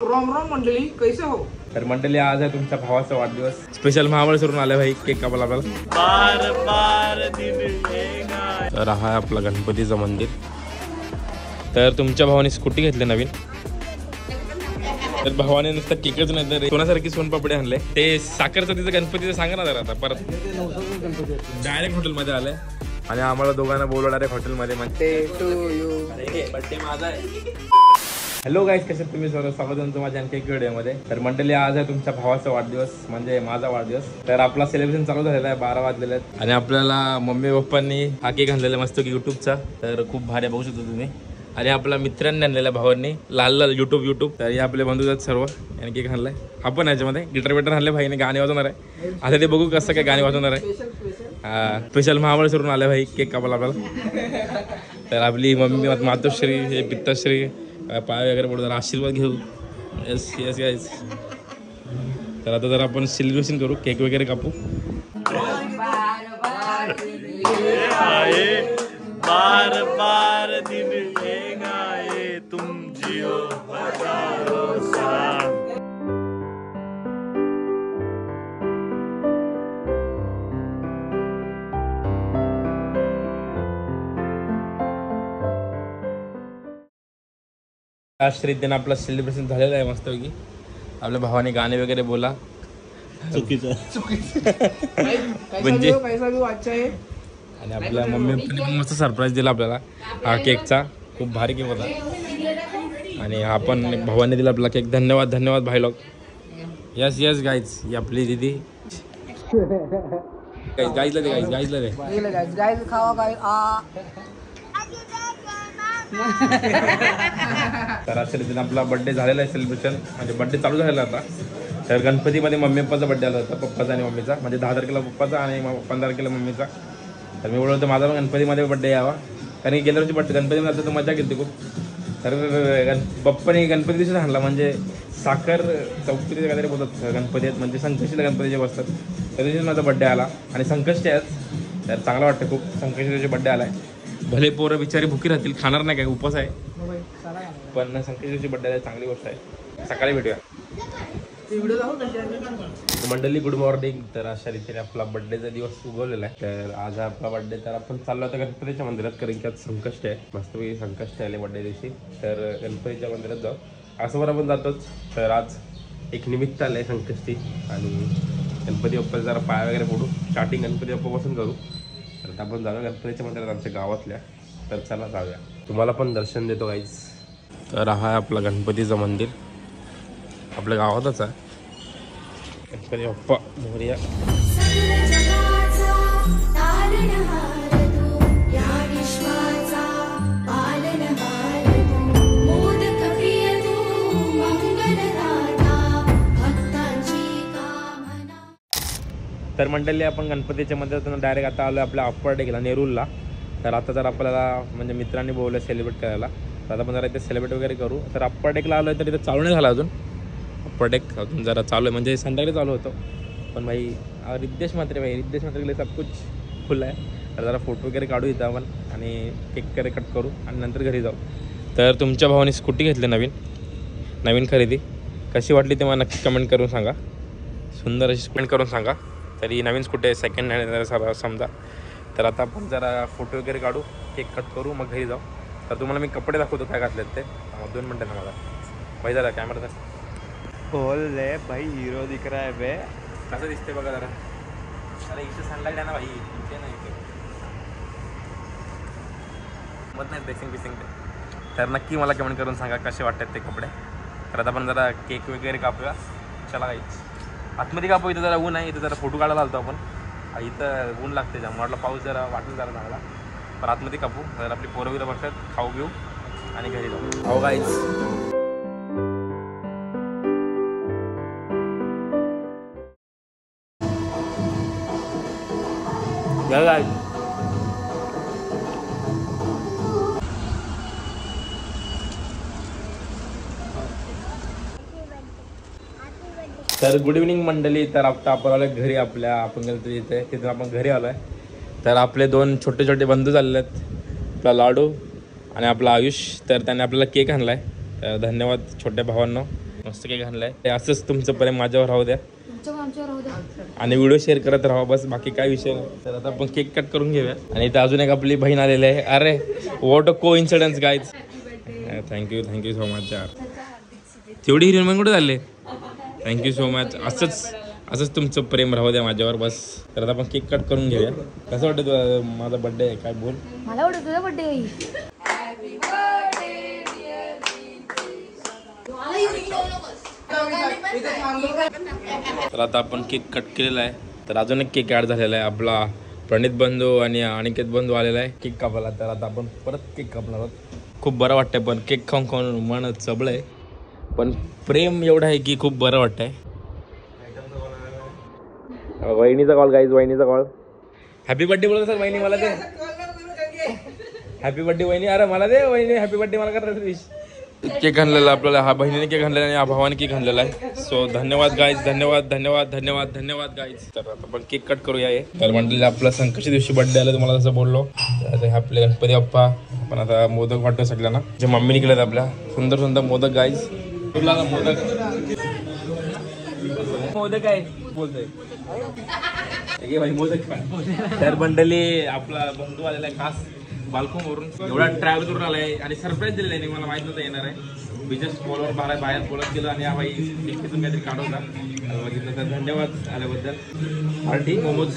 Rome Rome मंडळी कैसे हो. तर मंडळी आज आहे तुमच्या भावाचा वाढदिवस. स्पेशल महाबळेश्वरून आले भाई केक कापायला आपल्याला. तर हा आपला गणपतीचं मंदिर. तर तुमच्या भावाने स्कूटी घेतली नवीन. तर भावाने नुसतं केकच नाही तर सोन्यासारखी सोनपापडी आणले. ते साखरचं तिचं गणपतीचं सांगा ना जरा. आता परत डायरेक्ट हॉटेलमध्ये आलंय आणि आम्हाला दोघांना बोलवलं डायरेक्ट हॉटेलमध्ये. म्हणते बर्थडे माझा आहे. हॅलो गाईज, कसे तुम्ही सर्व. स्वागत तुमचं माझ्या आणखी एक व्हिडिओमध्ये. तर मंडळी आज आहे तुमच्या भावाचा वाढदिवस म्हणजे माझा वाढदिवस. तर आपला सेलिब्रेशन चालू झालेला आहे. 12 वाजलेले आहेत आणि आपल्याला मम्मी पप्पांनी हा केक आणलेला मस्त की युट्यूबचा. तर खूप भारी बघू शकतो तुम्ही. आणि आपल्या मित्रांनी आणलेल्या भावांनी लाल लाल युट्यूब. तर हे आपले बंधू आहेत सर्व. यांनी केक आणलाय. आपण याच्यामध्ये गिटार बिटार आणले भाईने. गाणे वाजवणार आहे. आता ते बघू कसं काय गाणे वाजवणार आहे. स्पेशल महाबळेश्वरून आले भाई केक कापायला आपल्याला. तर आपली मम्मी मातोश्री हे पित्ताश्री पाय वगैरे पडू. जरा आशीर्वाद घेऊ. Yes yes guys. तर आता जरा आपण सेलिब्रेशन करू. केक वगैरे कापू. बार बार दिन आए तुम जियो हजारों साल. श्रीद्यानं आपलं सेलिब्रेशन झालेलं आहे मस्तपैकी. आपल्या भावाने गाणे वगैरे बोला. चुकीचं म्हणजे अच्छा आहे. आणि आपल्या मम्मी पप्पांनी पण मस्त सरप्राईज दिला आपल्याला हा केकचा. खूप भारी केक होता. आणि हा पण भावाने दिला आपला केक. धन्यवाद धन्यवाद भाई लोक. Yes yes guys. ही आपली दीदी गाईजला दे गाईजला दे. तर अशा रीतीने आपला बर्थडे झालेला आहे सेलिब्रेशन. म्हणजे बर्थडे चालू झालेला आता. तर गणपतीमध्ये मम्मी पप्पाचा बर्थडे आला होता. पप्पाचा आणि मम्मीचा. म्हणजे 10 तारखेला पप्पाचा आणि 15 तारखेला मम्मीचा. तर मी बोललो माझा पण गणपतीमध्ये बर्थडे यावा. कारण की गेल्या वर्षी गणपतीमध्ये असं तर मजा केली खूप. तर पप्पाने गणपती दिवशीच आणला. म्हणजे साखर चौकटीचे काहीतरी बोलतात गणपती आहेत. म्हणजे संकष्टीला गणपती जे बसतात त्या दिवशीच माझा बड्डे आला. आणि संकष्टी आहेत. तर चांगलं वाटतं खूप. संकष्टी दिवशी बड्डे आला आहे. भले पोरं बिचारी भुकी राहतील. खाणार नाही काय, उपवास आहे. पण संकष्टी दिवशी बड्डे आहे. चांगली गोष्ट आहे. सकाळी भेटूया मंडळी. Good morning. तर अशा रीतीने आपला बर्थडेचा दिवस उगवलेला आहे. तर आज आपला बर्थडे. तर आपण चाललो आता गणपतीच्या मंदिरात. कारण की आज संकष्ट आहे. मस्तपैकी संकष्ट आले बर्थडे दिवशी. तर गणपतीच्या मंदिरात जाऊ. असं आपण जातोच. तर आज एक निमित्त आलं आहे संकष्टी. आणि गणपती बाप्पाला जरा पाय वगैरे पडू. स्टार्टिंग गणपती बाप्पापासून करू. तर आपण जाऊया गणपतीच्या मंदिरात आमच्या गावातल्या. तर चला जाऊया. तुम्हाला पण दर्शन देतो गाईज. तर हा आहे आपला गणपतीचं मंदिर. आपल्या गावातच आहे. गणपती बाप्पा मोरया. तर मंडळी आपण गणपतीच्या मंदिरातून डायरेक्ट आता आलो आपल्या अप्पर डेकला नेरूरला. तर आता जर आपल्याला म्हणजे मित्रांनी बोलवलं सेलिब्रेट करायला. तर आता आपण जरा इथे सेलिब्रेट वगैरे करू. तर अप्पर डेकला आलो आहे. तर इथं चालू नाही झाला अजून. अप्पर डेक अजून जरा चालू आहे. म्हणजे संध्याकाळी चालू होतो. पण भाई रिद्देश मात्र भाई रिद्देश मात्र गेले सब कुछ खुलं आहे. तर जरा फोटो वगैरे काढू इथं आपण. आणि केक वगैरे कट करू आणि नंतर घरी जाऊ. तर तुमच्या भावाने स्कूटी घेतली नवीन खरेदी. कशी वाटली ते मला नक्की कमेंट करून सांगा. सुंदर अशी कमेंट करून सांगा. तरी नवीन स्कूटी आहे. सेकंड हँड समजा. तर आता आपण जरा फोटो वगैरे काढू. केक कट करू मग घरी जाऊ. तर तुम्हाला मी कपडे दाखवतो काय घातलेत ते. 2 मिनटं ना मला भाई. जरा कॅमेरा तर बोल रे भाई. हीरो दिख रहा है बे. कसं दिसते बघा जरा. अरे इथे सनलाईट आहे ना भाई. इथे नाही इथे मत नाही ड्रेसिंग बिसिंग ते. तर नक्की मला कमेंट करून सांगा कसे वाटतात ते कपडे. तर आता आपण जरा केक वगैरे कापूया. चला काही आतमध्ये कापू. इथं जरा ऊन आहे. इथं जरा फोटो काढायला आलतो आपण. इथं ऊन लागते जाम. वाटलं पाऊस जरा वाटेल जरा चांगला. पण आतमध्ये कापू. जर आपली पोरं बिरं बसतात. खाऊ घेऊ आणि घरी जाऊ. हो गाईज. तर गुड इव्हनिंग मंडळी. तर आता आपण आलो घरी. आपण गेलो इथे. तिथून आपण घरी आलो आहे. तर आपले 2 छोटे छोटे बंधू झालेले आहेत. आपला लाडू आणि आपला आयुष. तर त्याने आपल्याला केक आणला आहे. तर धन्यवाद छोट्या भावांनो. मस्त केक आणलाय. असंच तुमचं प्रेम माझ्यावर राहू द्या आणि व्हिडिओ शेअर करत राहा, बस बाकी काय विषय नाही. तर आता आपण केक कट करून घेऊया. आणि इथं अजून एक आपली बहीण आलेली आहे. अरे what a coincidence guys. Thank you so much यार. तेवढी हिरोईन कुठे झाले. Thank you so much. असंच तुमचं प्रेम राहू द्या माझ्यावर बस. तर आता आपण केक कट करून घेऊया. कसं वाटतं तुला माझा बर्थडे आहे काय बोल. मला वाटतं तुझा बर्थडे तर आता आपण केक कट केलेला आहे. तर अजून एक केक ॲड झालेला आहे. आपला प्रणित बंधू आणि अनिकेत बंधू आलेला आहे केक कापायला. तर आता आपण परत केक कापणार आहोत. खूप बरं वाटतंय पण केक खाऊन खाऊन मन चबलं आहे. पण प्रेम एवढं आहे की खूप बरं वाटतंय. वहिनीचा कॉल गाईज, वहिनीचा कॉल. हॅपी बर्थडे बोलत असेल वहिनी मला दे. हॅपी बर्थडे वहिनी. अरे मला दे वहिनी हॅपी बर्थडे मला कर विश. केक आणलेला आपल्याला. हा बहिणीने केक आणलेला आणि हा भावाने केक आणलेला आहे. सो धन्यवाद गाईज. धन्यवाद गाईज. तर आता आपण केक कट करूया. तर म्हटलेलं आपला संकष्टी दिवशी बर्थडे आला तुम्हाला जसं बोललो. आता आपले गणपती बाप्पा. आपण आता मोदक वाटतो सगळ्यांना. जे मम्मी निघलेत आपल्या सुंदर सुंदर मोदक गाईज. तुला मोदक आहे बोलतोय मोदक. तर मंडळी आपला बंधू आलेला आहे खास बाल्कोन वरून. एवढा ट्रॅव्हल करून आलाय आणि सरप्राईज दिलेला आहे. मला माहित नव्हतं येणार आहे. मी जस्ट कॉलवर बाहेर बोलत गेलो आणि हा बाई डिक्कीतून काहीतरी काढवता बघितलं. तर धन्यवाद आल्याबद्दल. आरटी मोमोज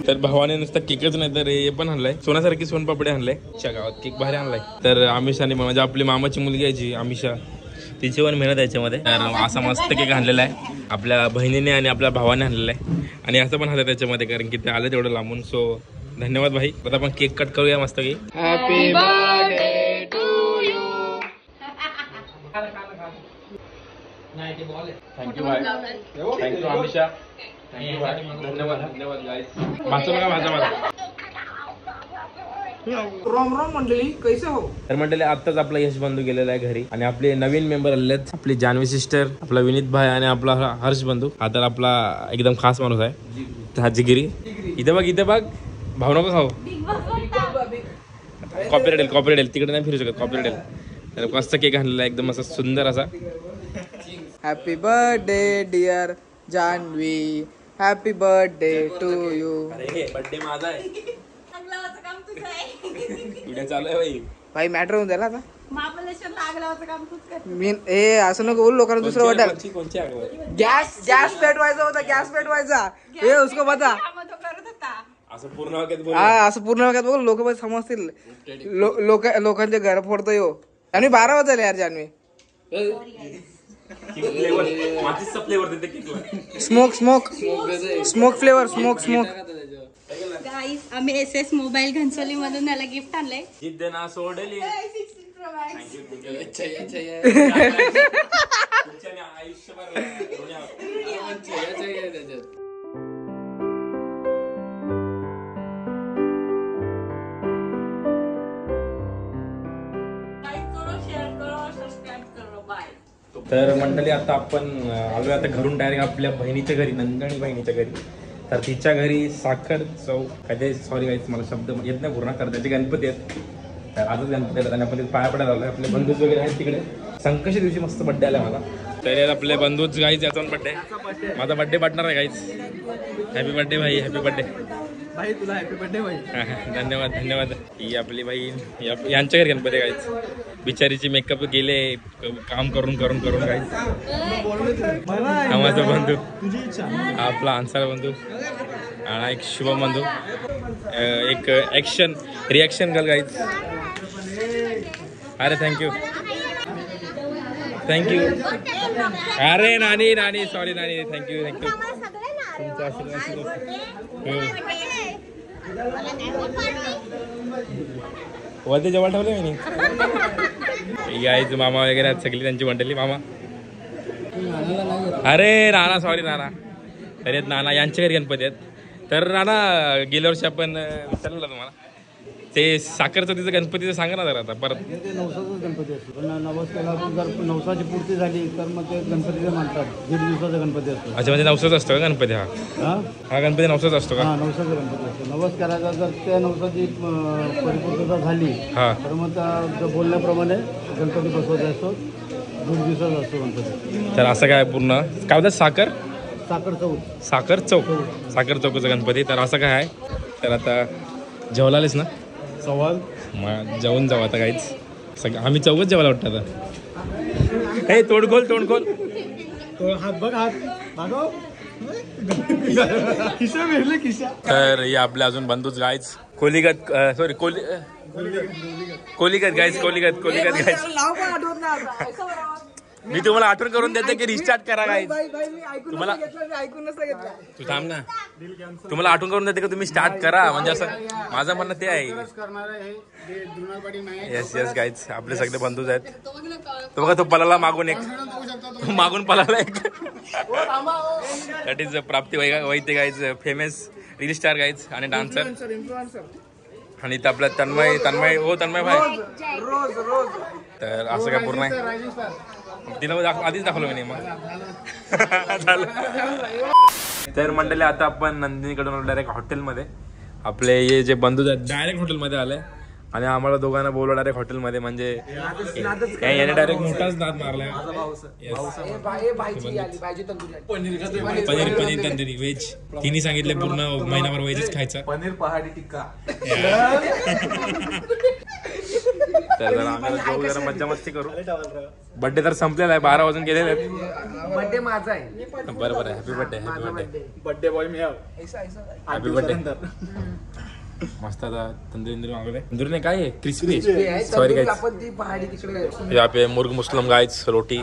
तर भावाने नुसतं केकच नाही तर हे पण आणलाय सोन्यासारखी सोनपापडी आणलाय. गावात केक भारी आणलाय. तर आमिषाने म्हणजे आपली मामाची मुलगी आहे जी आमिषा तिची पण मेहनत याच्यामध्ये. तर असा मस्त केक आणलेला आहे आपल्या बहिणीने आणि आपल्या भावाने आणलेला आहे. आणि असं पण आहे त्याच्यामध्ये कारण की ते आले तेवढं लांबून. सो धन्यवाद भाई. आता आपण केक कट करूया मस्त की. Happy birthday to you. Thank you भाई. थँक्यू आमिषा. थँक्यू भाई. धन्यवाद गाईस. वाचू नका माझा. रोम मंडळी कैसे हो. तर मंडळी आत्ताच आपला यश बंधू गेलेला आहे घरी आणि आपले नवीन मेंबर आलेले आहेत. आपली जान्हवी सिस्टर, आपला विनीत भाई आणि आपला हर्ष बंधू. हा तर आपला एकदम खास माणूस आहे. तर हाजीगिरी इथे बघ भाऊ नको खाऊ. कॉपीराइट येईल तिकडे नाही फिरू शकत कॉपीराइट येईल. तर मस्त केक आणलेला आहे एकदम असा सुंदर असा. Happy birthday dear Janhavi. Happy birthday to you. Birthday माझा आहे. चालू आहे भाई मॅटर होऊन जाईल आता. मी असं नको बोलू लोकांना दुसरं वाटेल. गॅस पेटवायचा होता. गॅस पेटवायचा हे उसको बता. असं पूर्ण वाक्यात असं पूर्ण वाक्यात बघ लोक पण समजतील. लोकांचे घर फोडतो यो. जान्हवी 12 वाजले यार. Janhvi smoke flavour. गाईस आम्ही SS मोबाईल घनसोली मधून याला गिफ्ट आणलंय. जिद्द ना सोडली. तर मंडळी आता आपण आलोय आता घरून डायरेक्ट आपल्या बहिणीच्या घरी, नंदणी बहिणीच्या घरी. तर तिच्या घरी साखर चौ काय सॉरी गाईज मला शब्द येत नाही पूर्ण. तर त्याचे गणपती आहेत. तर आजच गणपती आहेत आणि आपण पाया पडायला आलोय. आपले बंधूच वगैरे आहेत तिकडे. संकष्टी दिवशी मस्त बड्डे आला मला. तर आपले बंधूच गाईज याचा बड्डे. माझा बड्डे पार्टनर आहे गाईज. हॅपी बर्थडे भाई. हॅपी बर्थडे भाई. तुला हॅपी बर्थडे भाई. धन्यवाद. ही आपली बहीण यांच्या घरी गणपती गाईज. बिचारीची मेकअप गेले काम करून गाईज. हा माझा बंधू, हा आपला अन्सार बंधू, हा एक शुभम बंधू, एक ॲक्शन रिॲक्शन गर्ल गाईज. अरे थँक्यू. अरे नानी सॉरी नानी. थँक्यू तुमचा आशीर्वाद. वरती जेवण ठेवलं मी यायचं. मामा वगैरे आहेत सगळी त्यांची मंडळी. मामा अरे नाना सॉरी नाना. अरे नाना यांच्या घरी गणपती आहेत. तर नाना गेल्या वर्षी आपण विचारलं तुम्हाला ते साखर चौथीचं गणपतीचं सांगा ना जरा आता परत. ते नवसाचाच गणपती असतो, पण नवस केला जर नवसाची पूर्ती झाली तर मग ते गणपतीचं म्हणतात 1.5 दिवसाचा गणपती असतो. अच्छा, म्हणजे नवसाच असतो का गणपती हा? हा गणपती नवसाच असतो का? हा नवसाचा गणपती असतो. नवस करायचा जर त्या नवसाची परिपूर्तता झाली हा. तर मग त्या बोलण्याप्रमाणे गणपती बसवायचा असतो. 1.5 दिवसाचा असतो गणपती. तर असं काय पूर्ण काय होतं साखर चौथ. साखर चौकचा गणपती. तर असं काय आहे, तर आता जेवलालेच ना सवाल मग जेवून जाऊ आता काहीच. आम्ही चौकच जेवायला वाटतं आता. हे तोंड खोल हात बघ, हात मागव. खिशा भेटले खिशा. तर हे आपले अजून बंधूच गायच कोलीगत सॉरी कोलीगत गायच. मी तुम्हाला आठवण करून देते की रिस्टार्ट करा गायच. तुम्हाला तू थांब ना, तुम्हाला आठवण करून देते की तुम्ही स्टार्ट करा, म्हणजे असं माझं म्हणणं ते आहे. येस गायच, आपले सगळे बंधूच आहेत. तो बघा तो पलाला मागून एक, मागून पलाला एक. दॅट इज प्राप्ती वैते गायच, फेमस रील स्टार गायच आणि डान्सर. आणि इथं आपला तन्मय भाई. तर असं काय पूर्ण आहे. तिला आधीच दाखवलं मी मग. तर मंडळी आता आपण नंदिनीकडून डायरेक्ट हॉटेलमध्ये, आपले हे जे बंधू आहेत डायरेक्ट हॉटेलमध्ये आले आणि आम्हाला दोघांना बोलवलं डायरेक्ट हॉटेलमध्ये. म्हणजे याने डायरेक्ट मोठाच नाद मारला. पनीर तंदुरी व्हेज. तिने सांगितले पूर्ण महिनाभर व्हेजच खायचा. पनीर पहाडी टिक्का. तर जरा आम्हाला जाऊ, जरा मज्जा मस्ती करू. बर्थडे तर संपलेला आहे, 12 वाजून गेलेले आहेत. बर्थडे माझा आहे. बरोबर आहे. Happy birthday. बर्थडे बॉय मी हॅपी बर्थडे. मस्त. आता तंदुरी मागवले. तंदुरी नाही, काय आहे क्रिस्पी. सॉरी गाइस, यहाँ पे मुर्ग मुस्लिम गाइस, रोटी.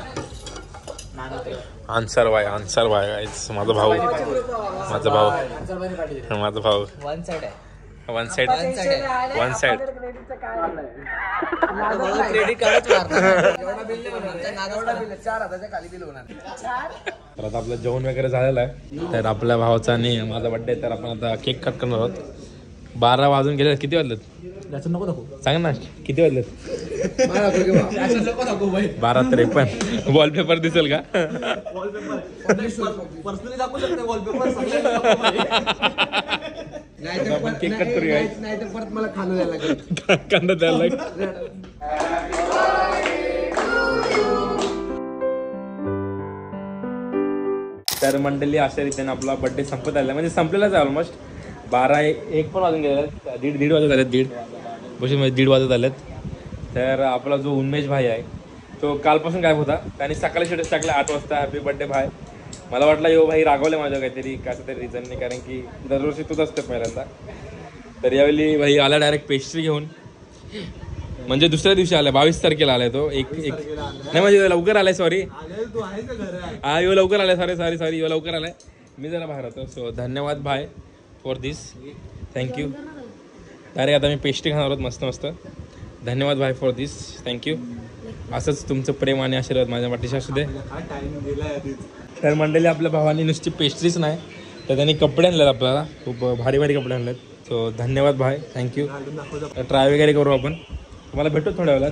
आन्सर भाई गाइस. माझा भाऊ वन साइड. क्रेडिट कार्डच तर आता आपलं जेवण वगैरे झालेलं आहे. तर आपल्या भावाचा आणि माझा बर्थडे, तर आपण आता केक कट करणार आहोत. 12 वाजून गेले. किती वाजलेत सांग ना, किती वाजलेत? 12:53. वॉलपेपर दिसेल का? आपण केक कट करूया. नाही तर परत मला खाणं द्यायला लागेल. कांदा द्यायला लागेल. तर मंडळी अशा रीतीने आपला बर्थडे संपत आला, म्हणजे संपलेलाच आहे ऑलमोस्ट. 12-1 पण वाजून गेलेला आहे. दीड वाजत आलेत. दीड वाजत आलेत. तर आपला जो उन्मेष भाई आहे तो कालपासून गायब होता. त्याने सकाळी स्टेटस टाकला 8 वाजता हॅपी बर्थडे भाई. मला वाटलं यो भाई रागवले माझ्या काहीतरी कसं तरी रिझनने, कारण की दरवर्षी तूच असते पहिल्यांदा. तर यावेळी भाई आला डायरेक्ट पेस्ट्री घेऊन. म्हणजे दुसऱ्या दिवशी आलाय, 22 तारखेला आलाय तो. एक नाही म्हणजे लवकर आलाय. सॉरी हा, यो लवकर आलाय. सॉरी यो लवकर आलाय. मी जरा बाहेर होतो. सो धन्यवाद भाई फॉर दिस. थँक्यू. डायरेक्ट आता मी पेस्ट्री खाणार आहोत मस्त. धन्यवाद भाई फॉर दिस. थँक्यू. असंच तुमचं प्रेम आणि आशीर्वाद माझ्या पाठीशी असू दे. तर मंडळी, आपल्या भावानी नुसती पेस्ट्रीच नाही तर त्यांनी कपडे आणलेत आपल्याला, खूप भारी कपडे आणलेत. सो धन्यवाद भाई, थँक्यू. ट्राय वगैरे करू आपण, तुम्हाला भेटतो थोड्या वेळात.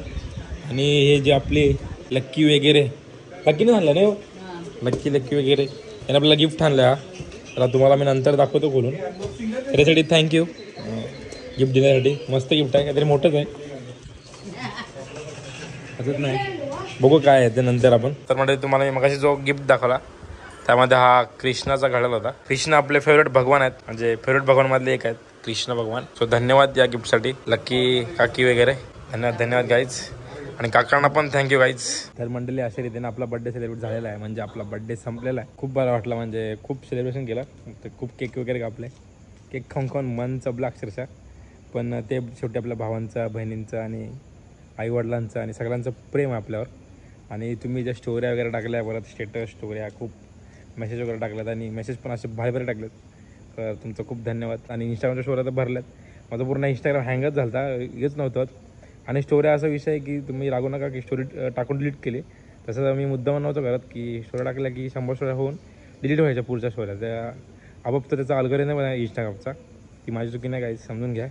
आणि हे जे आपले लक्की वगैरे, लक्कीने आणलं नाही हो, लक्की वगैरे याने आपल्याला गिफ्ट आणलं. हा तर तुम्हाला मी नंतर दाखवतो खोलून. त्याच्यासाठी थँक्यू गिफ्ट देण्यासाठी. मस्त गिफ्ट आहे, काहीतरी मोठंच आहे, असंच नाही. बघू काय आहे ते नंतर आपण. तर म्हणजे तुम्हाला मी मगाशी जो गिफ्ट दाखवला त्यामध्ये हा कृष्णाचा घडला होता. कृष्ण आपले फेवरेट भगवान आहेत, म्हणजे फेवरेट भगवानमधले एक आहेत कृष्ण भगवान. सो धन्यवाद या गिफ्टसाठी लक्की काकी वगैरे. धन्यवाद गाईज, आणि काकांना पण थँक्यू गाईज. तर मंडळी, अशा रीतीने आपला बर्थडे सेलिब्रेट झालेला आहे, म्हणजे आपला बर्थडे संपलेला आहे. खूप बरं वाटलं, म्हणजे खूप सेलिब्रेशन केलं. खूप केक वगैरे कापले. केक खाऊन मन चबला अक्षरशः. पण ते शेवटी आपल्या भावांचं, बहिणींचं आणि आईवडिलांचं आणि सगळ्यांचं प्रेम आहे आपल्यावर. आणि तुम्ही ज्या स्टोऱ्या वगैरे टाकल्या, परत स्टेटस स्टोऱ्या, खूप मेसेज वगैरे टाकल्यात, आणि मेसेज पण असे भारी टाकलेत. तर तुमचं खूप धन्यवाद. आणि इंस्टाग्रामच्या स्टोऱ्या तर भरल्यात. माझं पूर्ण इंस्टाग्राम हँगच झालं होता, येत नव्हतं. आणि स्टोऱ्या असा विषय आहे की तुम्ही रागू नका की स्टोरी टाकून डिलीट केली. तसं मी मुद्दाम नव्हतं करत की स्टोऱ्या टाकल्या की 100 स्टोऱ्या होऊन डिलीट व्हायच्या पुढच्या स्टोऱ्या. त्या आपोआप तर त्याचा अल्गोरिदम आहे इंस्टाग्रामचा. ती माझी चुकी नाही, काही समजून घ्या.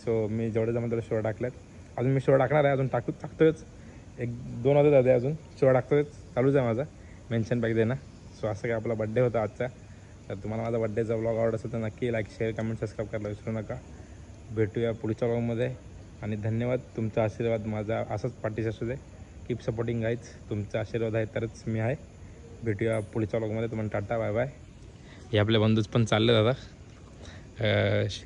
सो मी जेवढे जमा त्याला शोर टाकल्यात. अजून मी शोर टाकणार आहे, अजून टाकतोच. 1-2 वाजत होते अजून शोर टाकतोच, चालूच आहे माझा मेन्शन पॅक देणं. सो असं काय आपला बड्डे होता आजचा. तर तुम्हाला माझा बड्डेचा व्लॉग आवडत असेल तर नक्की लाईक शेअर कमेंट सबस्क्राईब करायला विसरू नका. भेटूया पुढच्या व्लॉगमध्ये आणि धन्यवाद. तुमचा आशीर्वाद माझा असाच पाठीशी असू दे. Keep supporting guys. तुमचा आशीर्वाद आहे तरच मी आहे. भेटूया पुढच्या व्लॉगमध्ये. तुम्हाला टाटा बाय बाय. हे आपले बंधूच पण चालले दादा.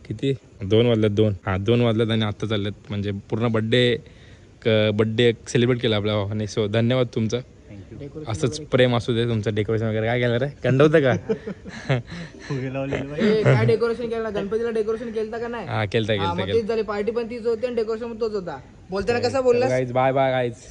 किती 2 वाजल्यात 2 हां 2 वाजल्यात आणि आत्ता चाललेत. म्हणजे पूर्ण बड्डे सेलिब्रेट केला आपल्या भावाने. सो धन्यवाद तुमचं. असंच प्रेम असू दे तुमचं. डेकोरेशन वगैरे काय केलं रे? कंड होतं का? काय डेकोरेशन केलं? गणपतीला डेकोरेशन केलं का नाही? हां केलं तीच झाली. पार्टी पण तीच होती आणि डेकोरेशन पण तोच होता. बोलताना कसं बोलला? Guys bye bye guys.